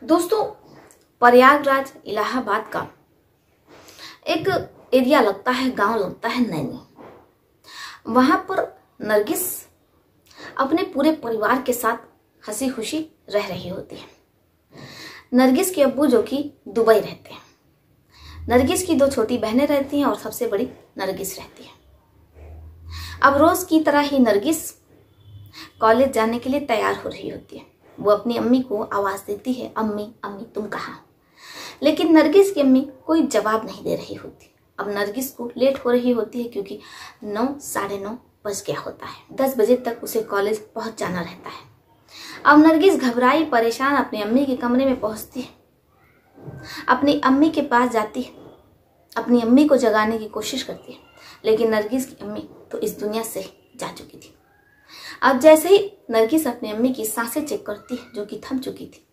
दोस्तों, प्रयागराज इलाहाबाद का एक एरिया लगता है, गांव लगता है नैनी। वहां पर नरगिस अपने पूरे परिवार के साथ हंसी खुशी रह रही होती है। नरगिस के अब्बू जो कि दुबई रहते हैं। नरगिस की 2 छोटी बहनें रहती हैं और सबसे बड़ी नरगिस रहती है। अब रोज की तरह ही नरगिस कॉलेज जाने के लिए तैयार हो रही होती है। वो अपनी अम्मी को आवाज देती है, अम्मी अम्मी तुम कहाँ? लेकिन नरगिस की अम्मी कोई जवाब नहीं दे रही होती। अब नरगिस को लेट हो रही होती है क्योंकि 9 साढ़े 9 बज गया होता है। 10 बजे तक उसे कॉलेज पहुंच जाना रहता है। अब नरगिस घबराई परेशान अपनी अम्मी के कमरे में पहुंचती है, अपनी अम्मी के पास जाती है, अपनी अम्मी को जगाने की कोशिश करती है। लेकिन नरगिस की अम्मी तो इस दुनिया से जा चुकी थी। अब जैसे ही नरगिस अपनी अम्मी की सांसें चेक करती है जो कि थम चुकी थी,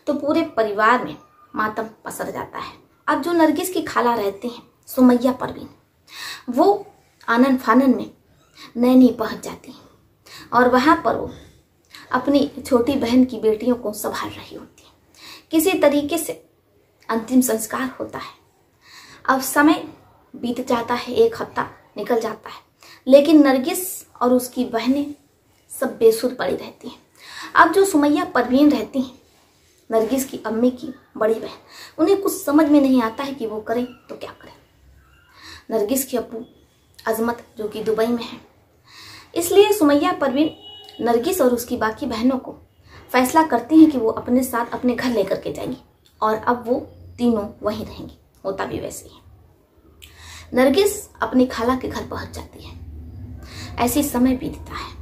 तो पूरे परिवार में मातम पसर जाता है। अब जो नरगिस की खाला रहती हैं सुमैया परवीन, वो आनन फानन में नैनी पहुंच जाती हैं और वहां पर वो अपनी छोटी बहन की बेटियों को संभाल रही होती है। किसी तरीके से अंतिम संस्कार होता है। अब समय बीत जाता है, 1 हफ्ता निकल जाता है, लेकिन नरगिस और उसकी बहनें सब बेसुध पड़ी रहती हैं। अब जो सुमैया परवीन रहती हैं, नरगिस की अम्मी की बड़ी बहन, उन्हें कुछ समझ में नहीं आता है कि वो करें तो क्या करें। नरगिस के अब्बू अजमत जो कि दुबई में है, इसलिए सुमैया परवीन नरगिस और उसकी बाकी बहनों को फैसला करती हैं कि वो अपने साथ अपने घर लेकर के जाएंगी और अब वो तीनों वहीं रहेंगी। होता भी वैसे ही। नरगिस अपनी खाला के घर पहुंच जाती है। ऐसी समय बीतता है।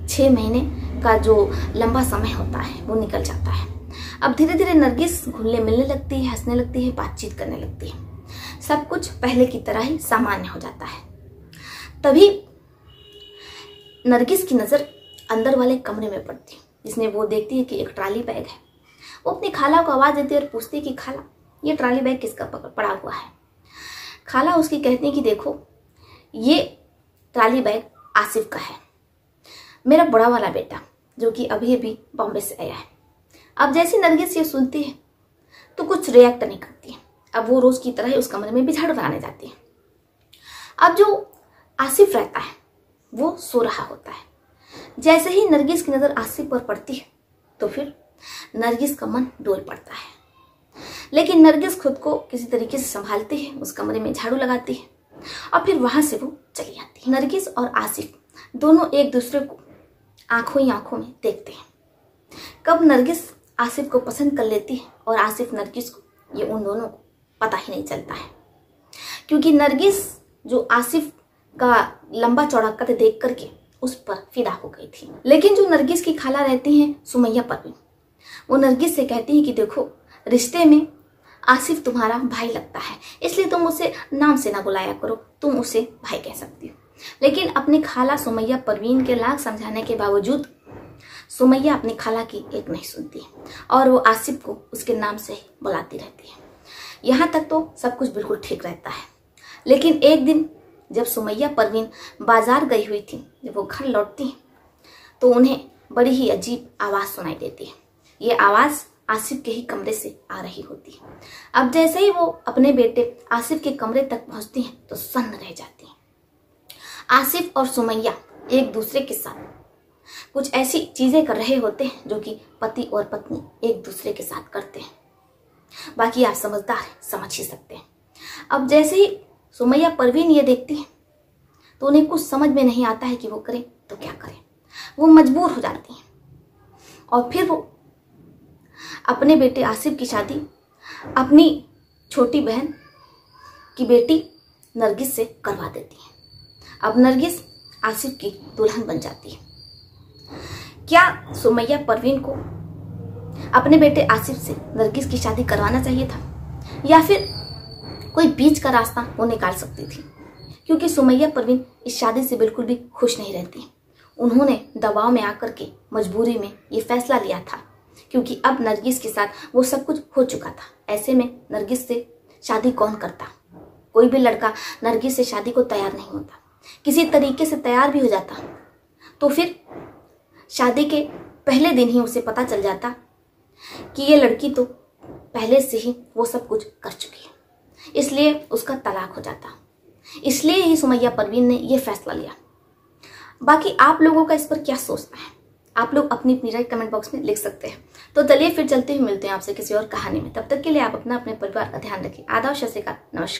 6 महीने का जो लंबा समय होता है वो निकल जाता है। अब धीरे धीरे नरगिस घुलने मिलने लगती है, हंसने लगती है, बातचीत करने लगती है। सब कुछ पहले की तरह ही सामान्य हो जाता है। तभी नरगिस की नजर अंदर वाले कमरे में पड़ती है, जिसमें वो देखती है कि एक ट्रॉली बैग है। वो अपनी खाला को आवाज देती है और पूछती है कि खाला, ये ट्रॉली बैग किसका पड़ा हुआ है? खाला उसकी कहती है कि देखो, ये ट्रॉली बैग आसिफ का है, मेरा बड़ा वाला बेटा जो कि अभी अभी बॉम्बे से आया है। अब जैसी नरगिस ये सुनती है तो कुछ रिएक्ट नहीं करती है। अब वो रोज की तरह उस कमरे में भी झाड़ू लगाने जाती है। अब जो आसिफ रहता है वो सो रहा होता है। जैसे ही नरगिस की नजर आसिफ पर पड़ती है तो फिर नरगिस का मन डोल पड़ता है। लेकिन नरगिस खुद को किसी तरीके से संभालती है, उस कमरे में झाड़ू लगाती है और फिर वहां से वो चली जाती है। नरगिस और आसिफ दोनों एक दूसरे को आंखों ही आंखों में देखते हैं। कब नरगिस आसिफ को पसंद कर लेती है और आसिफ नरगिस को, ये उन दोनों को पता ही नहीं चलता है, क्योंकि नरगिस जो आसिफ का लंबा चौड़ा कद देख करके उस पर फिदा हो गई थी। लेकिन जो नरगिस की खाला रहती हैं सुमैया परवीन, वो नरगिस से कहती है कि देखो, रिश्ते में आसिफ तुम्हारा भाई लगता है, इसलिए तुम उसे नाम से ना बुलाया करो, तुम उसे भाई कह सकती हो। लेकिन अपनी खाला सुमैया परवीन के लाख समझाने के बावजूद सुमैया अपनी खाला की एक नहीं सुनती और वो आसिफ को उसके नाम से ही बुलाती रहती है। यहाँ तक तो सब कुछ बिल्कुल ठीक रहता है। लेकिन एक दिन जब सुमैया परवीन बाजार गई हुई थी, जब वो घर लौटती हैं तो उन्हें बड़ी ही अजीब आवाज सुनाई देती है। ये आवाज आसिफ के ही कमरे से आ रही होती है। अब जैसे ही वो अपने बेटे आसिफ के कमरे तक पहुंचती हैं तो सन्न रह जाती हैं। आसिफ और सुमैया एक दूसरे के साथ कुछ ऐसी चीजें कर रहे होते हैं जो कि पति और पत्नी एक दूसरे के साथ करते हैं। बाकी आप समझदार समझ ही सकते हैं। अब जैसे ही सुमैया परवीन ये देखती है तो उन्हें कुछ समझ में नहीं आता है कि वो करें तो क्या करें। वो मजबूर हो जाती हैं और फिर वो अपने बेटे आसिफ की शादी अपनी छोटी बहन की बेटी नरगिस से करवा देती है। अब नरगिस आसिफ की दुल्हन बन जाती है। क्या सुमैया परवीन को अपने बेटे आसिफ से नरगिस की शादी करवाना चाहिए था, या फिर कोई बीच का रास्ता वो निकाल सकती थी? क्योंकि सुमैया परवीन इस शादी से बिल्कुल भी खुश नहीं रहती। उन्होंने दबाव में आकर के मजबूरी में ये फैसला लिया था, क्योंकि अब नरगिस के साथ वो सब कुछ हो चुका था। ऐसे में नरगिस से शादी कौन करता? कोई भी लड़का नरगिस से शादी को तैयार नहीं होता। किसी तरीके से तैयार भी हो जाता तो फिर शादी के पहले दिन ही उसे पता चल जाता कि ये लड़की तो पहले से ही वो सब कुछ कर चुकी है, इसलिए उसका तलाक हो जाता। इसलिए ही सुमैया परवीन ने ये फैसला लिया। बाकी आप लोगों का इस पर क्या सोचना है, आप लोग अपनी अपनी राय कमेंट बॉक्स में लिख सकते हैं। तो चलिए फिर चलते हुए मिलते हैं आपसे किसी और कहानी में। तब तक के लिए आप अपने परिवार का ध्यान रखिए। आदाब, सत श्री अकाल, नमस्कार।